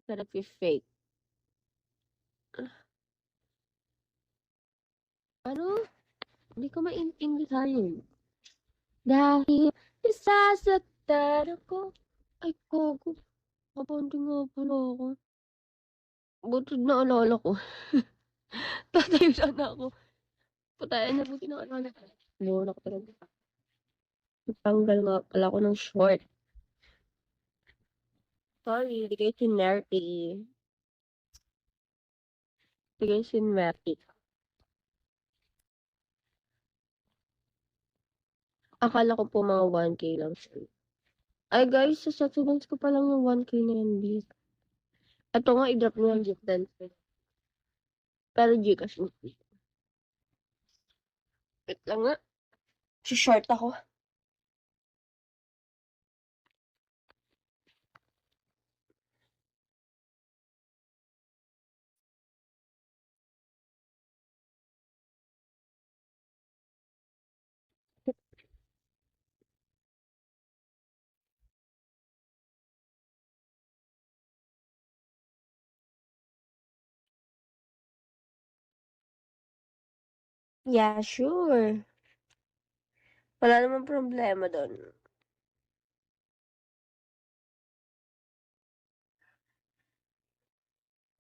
Pero fake. Ano? Hindi ko maintindihan yun. Dahil nasasaktan ako. Ay, gago. Kabanding nga pala ako. Buti naalala ko. Tatayo sana ako. Patayin na buti naalala ko. Muna ko talaga. Tanggal nga pala ako ng short. Sorry, hindi kayo sinerty. Hindi kayo sinerty. Akala ko po mga 1K lang siya. Ay guys, sa settlements ko pa lang yung 1K na yan, please. Ito nga, i-drop nyo yung gift dance. Pero Gcash mo. Wait lang nga. Si-short ako. Yeah, sure. Wala namang problema doon.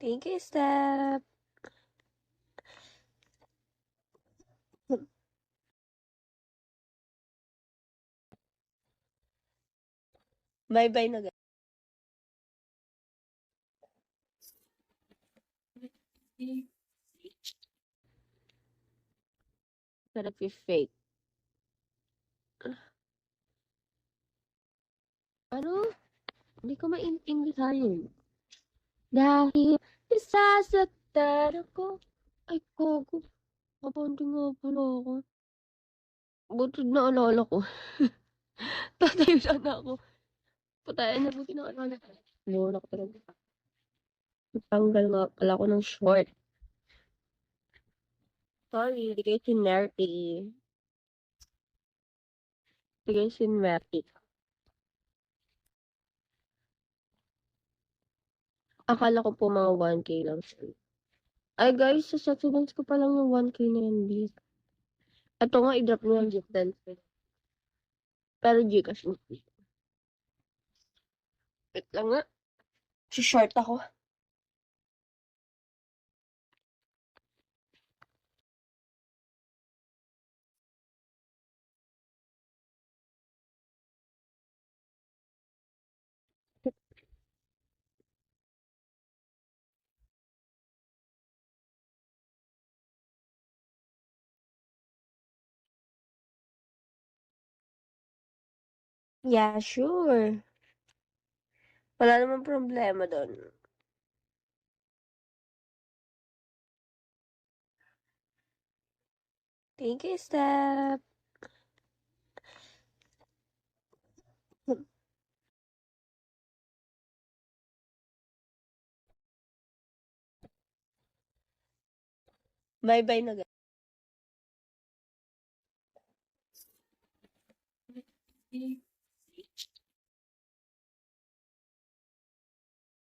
Thank you, Steph. Bye-bye na, guys. Pero fake. Ano? Hindi ko maintindihan yun. Dahil nasasaktan ako. Ay, gago. Kabanding nga pala ako. Buti naalala ko. Tatayo sana ako. Patayin na buti naalala ko. Muna ko talaga. Tanggal nga pala ako ng short. Sorry, hindi kayo sinerty. Hindi kayo sinerty. Akala ko po mga 1K lang siya. Ay guys, sa settlements ko pa lang yung 1K na yan, please. Ito nga, i-drop nyo yung gift dance. Pero Gcash mo. Wait lang nga. Si-short ako. Yeah, sure. Wala namang problema doon. Thank you, Steph. Bye-bye na, guys.